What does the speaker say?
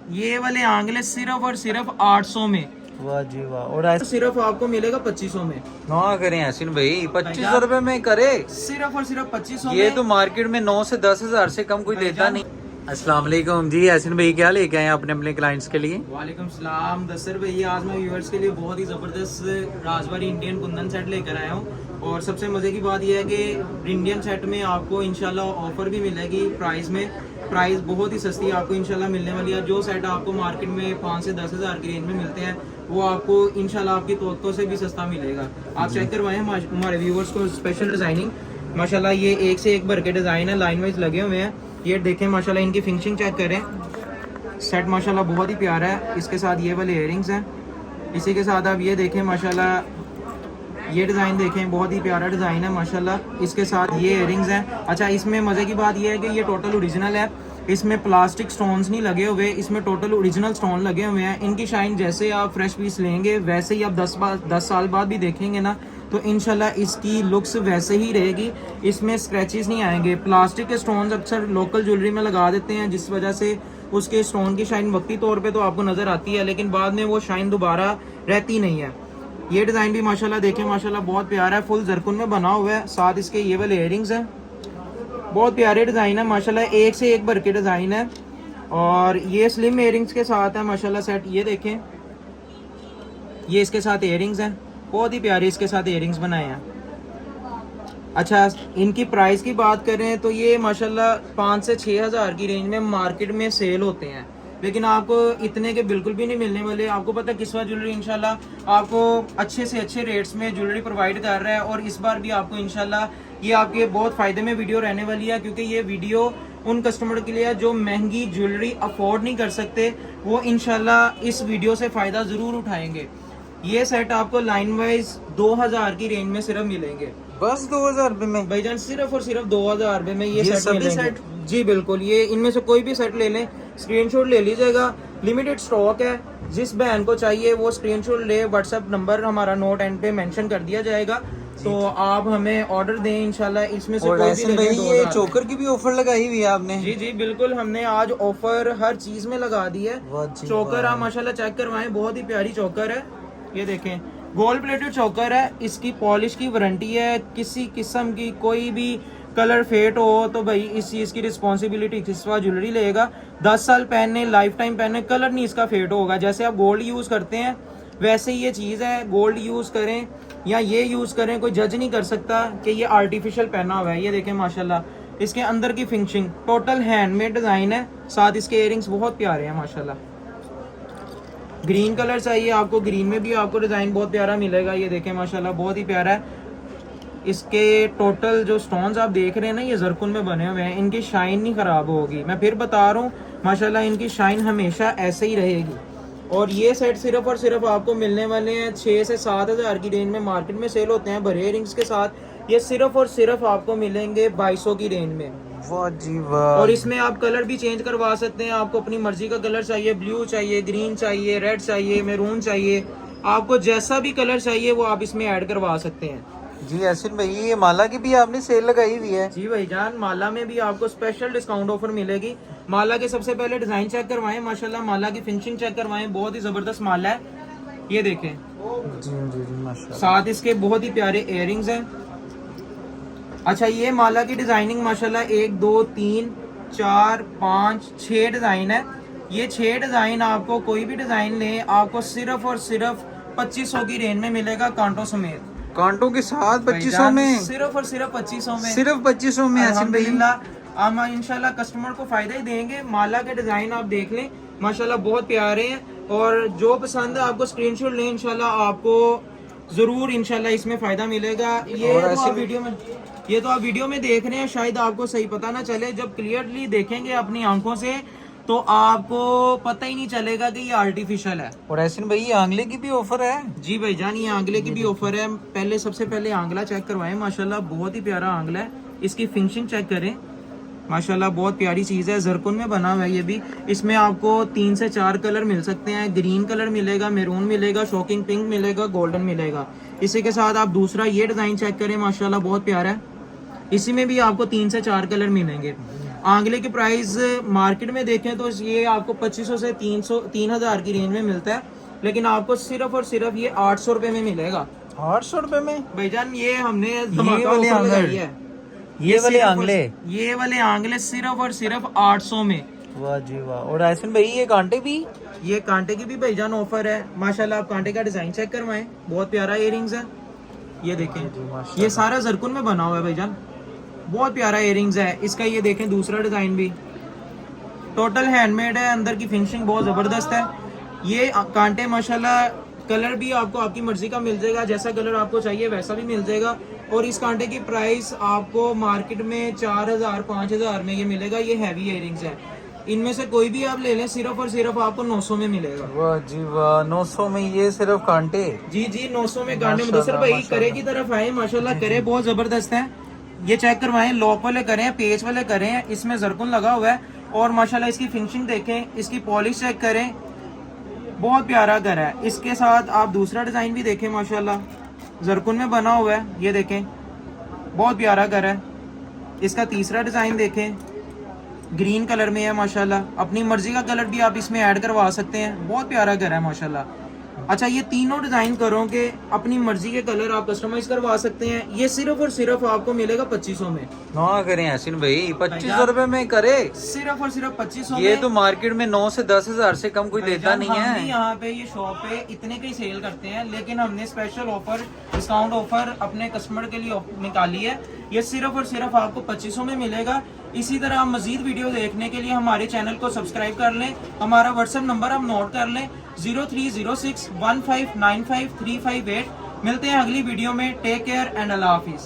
ये वाले आंगले सिर्फ और सिर्फ 800 में। वाह जी वाह। और ऐसे सिर्फ आपको मिलेगा 2500 में। ना करें यासीन भाई, 2500 रुपए में करे। सिर्फ और सिर्फ 2500 ये में। तो मार्केट में 9 से 10 हजार से कम कोई देता नहीं। अस्सलाम वालेकुम जी, यासीन भाई क्या लेके आए अपने अपने क्लाइंट्स के लिए? वालेकुम सलाम दसर भैया, आज मैं व्यूअर्स के लिए बहुत ही ज़बरदस्त राजबारी इंडियन कुंदन सेट लेकर आया हूँ। और सबसे मज़े की बात यह है कि इंडियन सेट में आपको इंशाल्लाह ऑफर भी मिलेगी प्राइस में। प्राइस बहुत ही सस्ती आपको इंशाल्लाह मिलने वाली है। जो सेट आपको मार्केट में 5 से 10 हज़ार की रेंज में मिलते हैं वो आपको इंशाल्लाह आपकी तवक्को से भी सस्ता मिलेगा। आप चेक करवाएं हमारे व्यूअर्स को। स्पेशल डिज़ाइनिंग माशाल्लाह, ये एक से एक भर के डिज़ाइन है, लाइन वाइज लगे हुए हैं। ये देखें माशाल्लाह, इनकी फिनिशिंग चेक करें। सेट माशाल्लाह बहुत ही प्यारा है। इसके साथ ये वाले इयरिंग्स हैं। इसी के साथ आप ये देखें माशाल्लाह, ये डिज़ाइन देखें, बहुत ही प्यारा डिज़ाइन है माशाल्लाह। इसके साथ ये इयरिंग्स हैं। अच्छा, इसमें मज़े की बात ये है कि ये टोटल ओरिजिनल है। इसमें प्लास्टिक स्टोन्स नहीं लगे हुए, इसमें टोटल ओरिजिनल स्टोन लगे हुए हैं। इनकी शाइन जैसे आप फ्रेश पीस लेंगे वैसे ही आप 10 साल बाद भी देखेंगे ना तो इंशाल्लाह इसकी लुक्स वैसे ही रहेगी। इसमें स्क्रैचेस नहीं आएंगे। प्लास्टिक के स्टोन्स अक्सर लोकल ज्वेलरी में लगा देते हैं जिस वजह से उसके स्टोन की शाइन वक्ती तौर पे तो आपको नज़र आती है, लेकिन बाद में वो शाइन दोबारा रहती नहीं है। ये डिज़ाइन भी माशाल्लाह देखें, माशाल्लाह बहुत प्यारा है, फुल जरकुन में बना हुआ है। साथ इसके ये वाले इयरिंग्स हैं, बहुत प्यारे डिज़ाइन है माशाल्लाह, एक से एक भर के डिज़ाइन है। और ये स्लिम इयरिंग्स के साथ है माशाल्लाह सेट। ये देखें, ये इसके साथ इयरिंग्स हैं, बहुत ही प्यारे इसके साथ इयरिंग्स बनाए हैं। अच्छा, इनकी प्राइस की बात करें तो ये माशाल्लाह 5 से 6 हज़ार की रेंज में मार्केट में सेल होते हैं, लेकिन आपको इतने के बिल्कुल भी नहीं मिलने वाले। आपको पता है किस्वा ज्वेलरी इंशाल्लाह आपको अच्छे से अच्छे रेट्स में ज्वेलरी प्रोवाइड कर रहा है। और इस बार भी आपको इंशाल्लाह ये आपके बहुत फ़ायदे में वीडियो रहने वाली है, क्योंकि ये वीडियो उन कस्टमर के लिए है जो महंगी ज्वेलरी अफोर्ड नहीं कर सकते। वो इंशाल्लाह इस वीडियो से फ़ायदा ज़रूर उठाएंगे। ये सेट आपको लाइन वाइज 2000 की रेंज में सिर्फ मिलेंगे। बस 2000 रुपए में भाईजान, सिर्फ और सिर्फ 2000 रुपए में ये सेट सभी मिलेंगे। सेट? जी बिल्कुल, ये इनमें से कोई भी सेट ले लें, स्क्रीनशॉट ले लीजिएगा। लिमिटेड स्टॉक है, जिस बहन को चाहिए वो स्क्रीनशॉट ले। व्हाट्सएप नंबर हमारा नोट एंड पे मेंशन कर दिया जाएगा, तो आप हमें ऑर्डर दें इंशाल्लाह। इसमें से और कोई ऐसे भी भाई ये 2000। चोकर की भी ऑफर लगाई हुई है आपने? जी जी बिल्कुल, हमने आज ऑफर हर चीज में लगा दी है। चोकर आप माशाल्लाह चेक करवाएं, बहुत ही प्यारी चोकर है। ये देखें, गोल्ड प्लेटेड चोकर है। इसकी पॉलिश की वारंटी है। किसी किस्म की कोई भी कलर फेट हो तो भाई इस चीज़ की रिस्पॉन्सिबिलिटी किस्वा ज्वेलरी लेगा। 10 साल पहनने, लाइफ टाइम पहनने, कलर नहीं इसका फेट होगा। जैसे आप गोल्ड यूज़ करते हैं वैसे ही ये चीज़ है। गोल्ड यूज़ करें या ये यूज़ करें, कोई जज नहीं कर सकता कि ये आर्टिफिशियल पहना हुआ है। ये देखें माशाल्लाह, इसके अंदर की फिनिशिंग टोटल हैंडमेड डिज़ाइन है। साथ इसके इयरिंग्स बहुत प्यारे हैं माशाल्लाह। ग्रीन कलर चाहिए आपको, ग्रीन में भी आपको डिज़ाइन बहुत प्यारा मिलेगा। ये देखें माशाल्लाह, बहुत ही प्यारा है। इसके टोटल जो स्टोन्स आप देख रहे हैं ना, ये जरकुन में बने हुए हैं। इनकी शाइन नहीं ख़राब होगी, मैं फिर बता रहा हूँ माशाल्लाह, इनकी शाइन हमेशा ऐसे ही रहेगी। और ये सेट सिर्फ और सिर्फ आपको मिलने वाले हैं 6 से 7 हज़ार की रेंज में, मार्केट में सेल होते हैं भरे इयरिंग्स के साथ। ये सिर्फ और सिर्फ आपको मिलेंगे 2200 की रेंज में। वाह जी वाह। और इसमें आप कलर भी चेंज करवा सकते हैं। आपको अपनी मर्जी का कलर चाहिए, ब्लू चाहिए, ग्रीन चाहिए, रेड चाहिए, मैरून चाहिए, आपको जैसा भी कलर चाहिए वो आप इसमें ऐड करवा सकते हैं। जी यासीन भाई, ये माला की भी आपने सेल लगाई हुई है? जी भाईजान, माला में भी आपको स्पेशल डिस्काउंट ऑफर मिलेगी। माला के सबसे पहले डिजाइन चेक करवाएं, माशाल्लाह माला की फिनिशिंग चेक करवाएं, बहुत ही जबरदस्त माला है। ये देखें, जी जी जी माशाल्लाह। साथ इसके बहुत ही प्यारे इयरिंग्स हैं। अच्छा, ये माला की डिजाइनिंग माशाल्लाह 1 2 3 4 5 6 डिजाइन है। ये 6 डिजाइन आपको कोई भी डिजाइन ले आपको सिर्फ और सिर्फ 2500 की रेंज में मिलेगा, कांटों समेत। कांटों के साथ 2500 में? सिर्फ और सिर्फ 2500 में। सिर्फ 2500 में यासीन भाई? हम इंशाल्लाह कस्टमर को फायदा ही देंगे। माला के डिजाइन आप देख लें माशाल्लाह, बहुत प्यारे हैं। और जो पसंद है आपको स्क्रीनशॉट लें, इंशाल्लाह आपको जरूर इंशाल्लाह इसमें फायदा मिलेगा। ये तो आप वीडियो में देख रहे हैं, शायद आपको सही पता ना चले। जब क्लियरली देखेंगे अपनी आंखों से तो आपको पता ही नहीं चलेगा कि ये आर्टिफिशियल है। और यासीन भाई, ये आंगले की भी ऑफर है? जी भाईजान, ये आंगले की भी ऑफर है। पहले सबसे पहले आंगला चेक करवाएं, माशाल्लाह बहुत ही प्यारा आंगला है। इसकी फिनिशिंग चेक करें, माशाल्लाह बहुत प्यारी चीज़ है। जरकुन में बना हुआ है ये भी। इसमें आपको 3 से 4 कलर मिल सकते हैं। ग्रीन कलर मिलेगा, मैरून मिलेगा, शॉकिंग पिंक मिलेगा, गोल्डन मिलेगा। इसी के साथ आप दूसरा ये डिज़ाइन चेक करें, माशाल्लाह बहुत प्यारा है। इसी में भी आपको 3 से 4 कलर मिलेंगे। आंगले की प्राइस मार्केट में देखें तो ये आपको 2500 से 3000 की रेंज में मिलता है, लेकिन आपको सिर्फ और सिर्फ ये 800 रुपए में मिलेगा। 800 रुपए में भाईजान ये हमने वाले ऑफर आंगले? लगाई है। ये वाले सिर्फ आंगले? ये वाले आंगले सिर्फ और सिर्फ 800 में। वाह जी वाह। और ऐसे भाई ये कांटे भी? ये कांटे की भी भाईजान ऑफर है माशाल्लाह। आप कांटे का डिजाइन चेक करवाएं, बहुत प्यारा इयरिंग्स है। ये देखें, ये सारा जरकुन में बना हुआ है भाईजान, बहुत प्यारा इयरिंग्स है। इसका ये देखें दूसरा डिजाइन भी टोटल हैंडमेड है, अंदर की फिनिशिंग बहुत जबरदस्त है। ये कांटे माशाल्लाह कलर भी आपको आपकी मर्जी का मिल जाएगा, जैसा कलर आपको चाहिए वैसा भी मिल जाएगा। और इस कांटे की प्राइस आपको मार्केट में 4000 5000 में ये मिलेगा। ये हैवी इयरिंग्स है, इनमें से कोई भी आप ले लें सिर्फ और सिर्फ आपको 900 में मिलेगा। वाह जी वाह, 900 में ये सिर्फ कांटे? जी जी 900 में कांटे। मुदस्सिर भाई करे की तरफ आए, माशाल्लाह करे बहुत जबरदस्त है। ये चेक करवाएं, लॉक वाले करें, पेच वाले करें, इसमें जरकुन लगा हुआ है। और माशाल्लाह इसकी फिनिशिंग देखें, इसकी पॉलिश चेक करें, बहुत प्यारा घर है। इसके साथ आप दूसरा डिजाइन भी देखें, माशाल्लाह जरकुन में बना हुआ है, ये देखें बहुत प्यारा घर है। इसका तीसरा डिजाइन देखें, ग्रीन कलर में है माशाल्लाह। अपनी मर्जी का कलर भी आप इसमें ऐड करवा सकते हैं, बहुत प्यारा घर है माशाल्लाह। अच्छा, ये तीनों डिजाइन करों के अपनी मर्जी के कलर आप कस्टमाइज करवा सकते हैं। ये सिर्फ और सिर्फ आपको मिलेगा 2500 में। ना करें हसीन भाई, 2500 रुपए में करे? सिर्फ और सिर्फ 2500 ये में। तो मार्केट में 9 से 10 हजार से कम कोई देता नहीं हम भी है। यहाँ पे ये शॉप पे इतने का ही सेल करते हैं, लेकिन हमने स्पेशल ऑफर, डिस्काउंट ऑफर अपने कस्टमर के लिए निकाली है। ये सिर्फ और सिर्फ आपको 2500 में मिलेगा। इसी तरह आप मजीद वीडियो देखने के लिए हमारे चैनल को सब्सक्राइब कर लें। हमारा व्हाट्सएप नंबर आप नोट कर लें 030615955358। मिलते हैं अगली वीडियो में। टेक केयर एंड अल्लाह हाफिज।